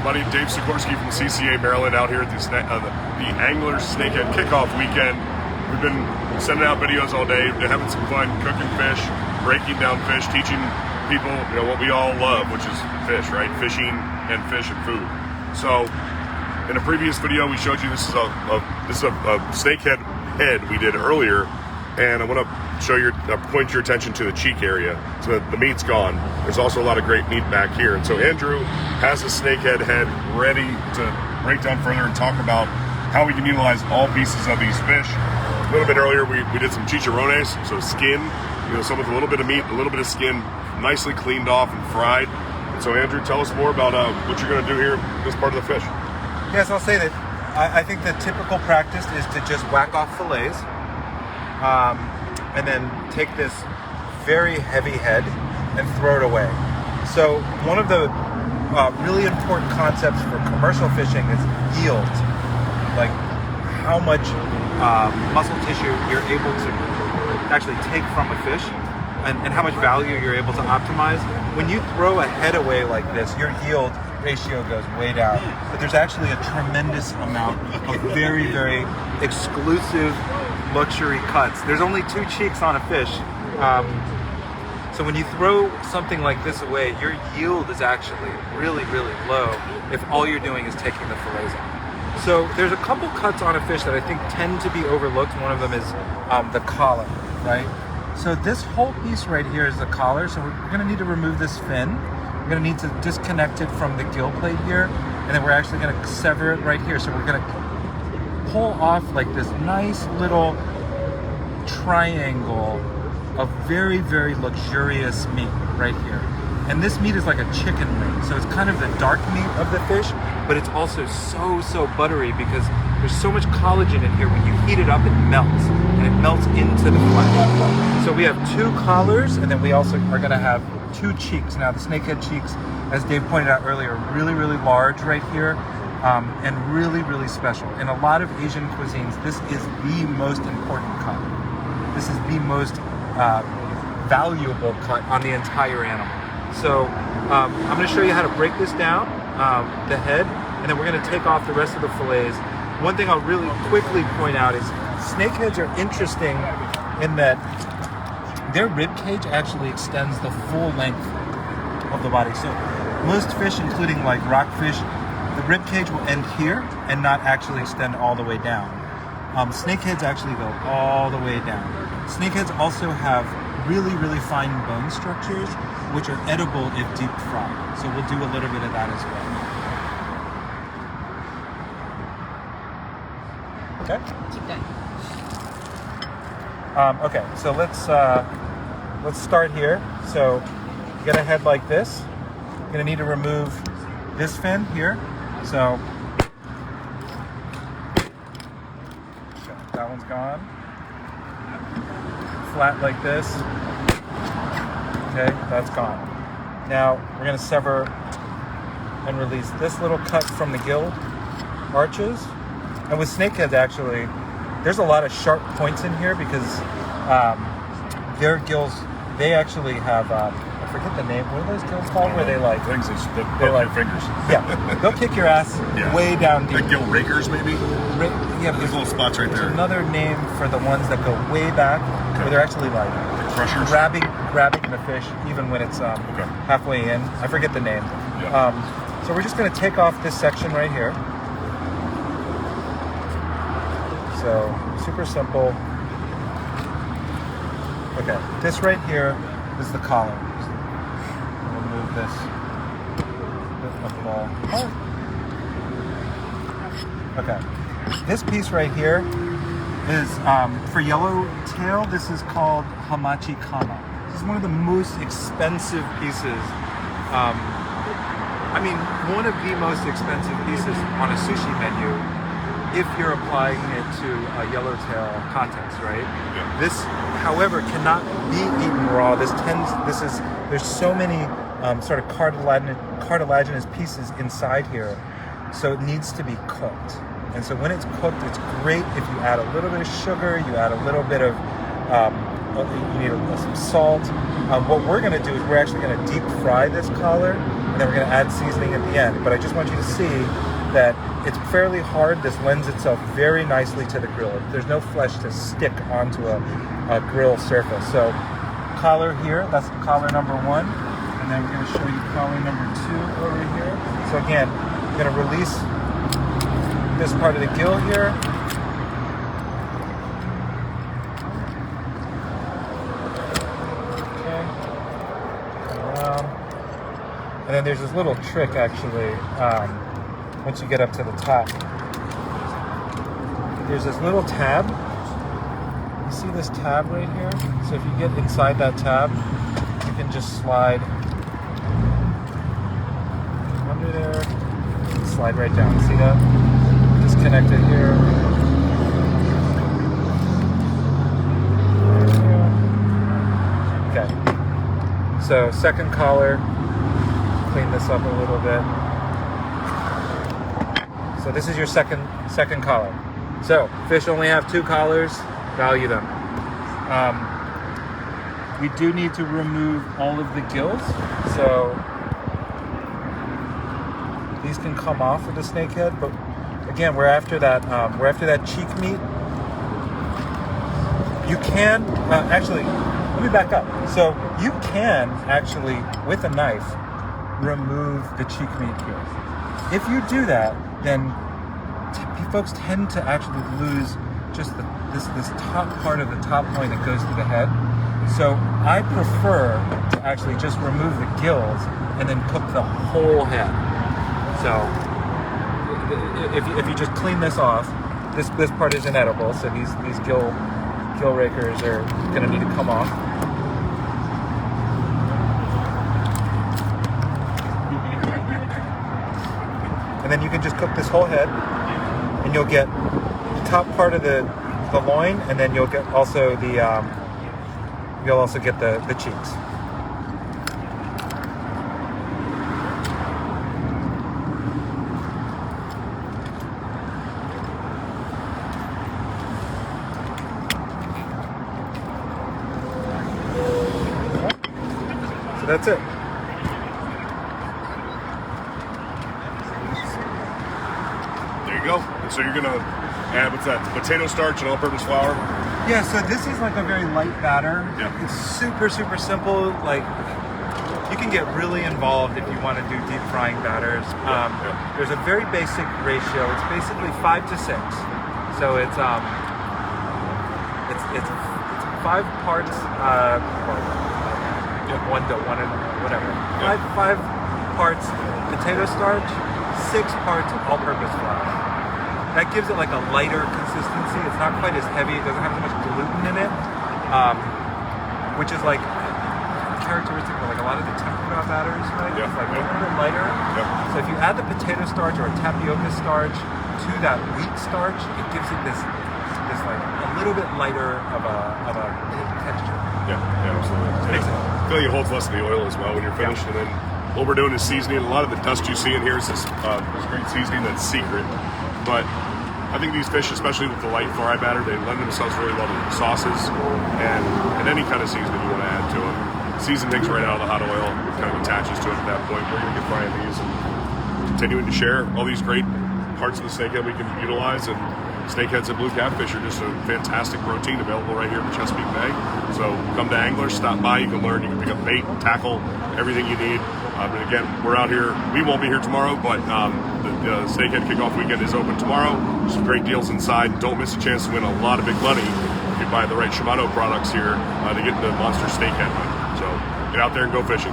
everybody. Dave Sikorski from CCA Maryland out here at the Anglers Snakehead Kickoff Weekend. We've been sending out videos all day, having some fun, cooking fish, breaking down fish, teaching people, what we all love, which is fish, right? Fishing and fish and food. So, in a previous video, we showed you this is a snakehead head we did earlier, and I want to point your attention to the cheek area. So the meat's gone. There's also a lot of great meat back here. And so Andrew has the snakehead head ready to break down further and talk about how we can utilize all pieces of these fish. A little bit earlier, we did some chicharrones, so skin, some with a little bit of meat, a little bit of skin, nicely cleaned off and fried. And so Andrew, tell us more about what you're going to do here with this part of the fish. Yes, I'll say that I think the typical practice is to just whack off fillets, and then take this very heavy head and throw it away. So one of the really important concepts for commercial fishing is yield, like how much muscle tissue you're able to actually take from a fish, and how much value you're able to optimize. When you throw a head away like this, your yield ratio goes way down. But there's actually a tremendous amount of very, very exclusive luxury cuts. There's only 2 cheeks on a fish. So when you throw something like this away, your yield is actually really, really low if all you're doing is taking the fillets off. So there's a couple cuts on a fish that I think tend to be overlooked. One of them is the collar, right? So this whole piece right here is the collar. So we're gonna need to remove this fin. We're gonna need to disconnect it from the gill plate here, and then we're actually gonna sever it right here. So we're gonna pull off like this nice little triangle of very, very luxurious meat right here. And this meat is like a chicken wing, so it's kind of the dark meat of the fish, but it's also so buttery because there's so much collagen in here. When you heat it up, it melts, and it melts into the flesh. So we have 2 collars, and then we also are gonna have 2 cheeks. Now the snakehead cheeks, as Dave pointed out earlier, are really, really large right here. And really, really special. In a lot of Asian cuisines, this is the most important cut. This is the most valuable cut on the entire animal. So I'm going to show you how to break this down, the head, and then we're going to take off the rest of the fillets. One thing I'll really quickly point out is snakeheads are interesting in that their rib cage actually extends the full length of the body. So most fish, including like rockfish, the rib cage will end here and not actually extend all the way down. Snakeheads actually go all the way down. Snakeheads also have really, really fine bone structures, which are edible if deep fried. So we'll do a little bit of that as well. Okay? Keep going. Okay, so let's start here. So get a head like this. You're gonna need to remove this fin here. So that one's gone. Flat like this. Okay, that's gone. Now we're going to sever and release this little cut from the gill arches. And with snakeheads, actually, there's a lot of sharp points in here because their gills, they actually have I forget the name. What are those gills called? Where they like things they're like fingers. Yeah, they'll kick your ass way down deep. The gill rakers, maybe. Yeah, there's little spots right there. Another name for the ones that go way back, where they're actually like crushers, grabbing the fish even when it's halfway in. I forget the name. Yeah. So we're just going to take off this section right here. So super simple. Okay, this right here is the collar. We'll move this ball. Okay, this piece right here is for yellowtail. This is called hamachi kama. This is one of the most expensive pieces. I mean, one of the most expensive pieces on a sushi menu if you're applying it to a yellowtail context, right? Yeah. This, however, cannot be eaten raw. There's so many sort of cartilaginous pieces inside here, so it needs to be cooked. And so when it's cooked, it's great if you add a little bit of sugar, you add a little bit of, you need some salt. What we're going to do is we're actually going to deep fry this collar and then we're going to add seasoning at the end. But I just want you to see that it's fairly hard. This lends itself very nicely to the grill. There's no flesh to stick onto a grill surface. So collar here, that's collar number 1. And then we're going to show you collar number 2 over here. So again, I'm going to release this part of the gill here. Okay. Around. And then there's this little trick actually, once you get up to the top. There's this little tab. You see this tab right here? So if you get inside that tab, you can just slide under there, and slide right down. See that? Disconnect it here. Okay. So second collar. Clean this up a little bit. So this is your second collar. So fish only have 2 collars. Value them. We do need to remove all of the gills. So these can come off of the snakehead, but again, we're after that. We're after that cheek meat. You can actually. Let me back up. So you can actually, with a knife, remove the cheek meat here. If you do that, then folks tend to actually lose just this top part of the top loin that goes to the head. So I prefer to actually just remove the gills and then cook the whole head. So if you just clean this off, this part is inedible. So these gill rakers are going to need to come off. And then you can just cook this whole head, and you'll get the top part of the loin, and then you'll get also the cheeks. So that's it. Go. And so you're gonna add, what's that? Potato starch and all-purpose flour. Yeah. So this is like a very light batter. Yeah. It's super simple. Like you can get really involved if you want to do deep frying batters. There's a very basic ratio. It's basically 5 to 6. So it's 5 parts. One to one and whatever. Yeah. Five parts potato starch, 6 parts all-purpose flour. That gives it like a lighter consistency. It's not quite as heavy. It doesn't have as much gluten in it, which is like characteristic of like a lot of the tempura batters, right? Yeah. It's like a little bit lighter. Yeah. So if you add the potato starch or tapioca starch to that wheat starch, it gives it this like a little bit lighter of a texture. Yeah, absolutely. Makes it. I feel like it holds less of the oil as well when you're finished. Yeah. And then what we're doing is seasoning. A lot of the dust you see in here is this great seasoning that's secret. But I think these fish, especially with the light fry batter, they lend themselves really well to sauces and any kind of seasoning you want to add to them. Season things right out of the hot oil, kind of attaches to it at that point. We're going to get frying these and continuing to share all these great parts of the snakehead we can utilize. And snakeheads and blue catfish are just a fantastic protein available right here in the Chesapeake Bay. So come to Anglers, stop by, you can learn, you can pick up bait, tackle, everything you need. And again, we're out here. We won't be here tomorrow, but the Snakehead Kickoff Weekend is open tomorrow. There's some great deals inside. Don't miss a chance to win a lot of big money if you buy the right Shimano products here to get the monster snakehead. So get out there and go fishing.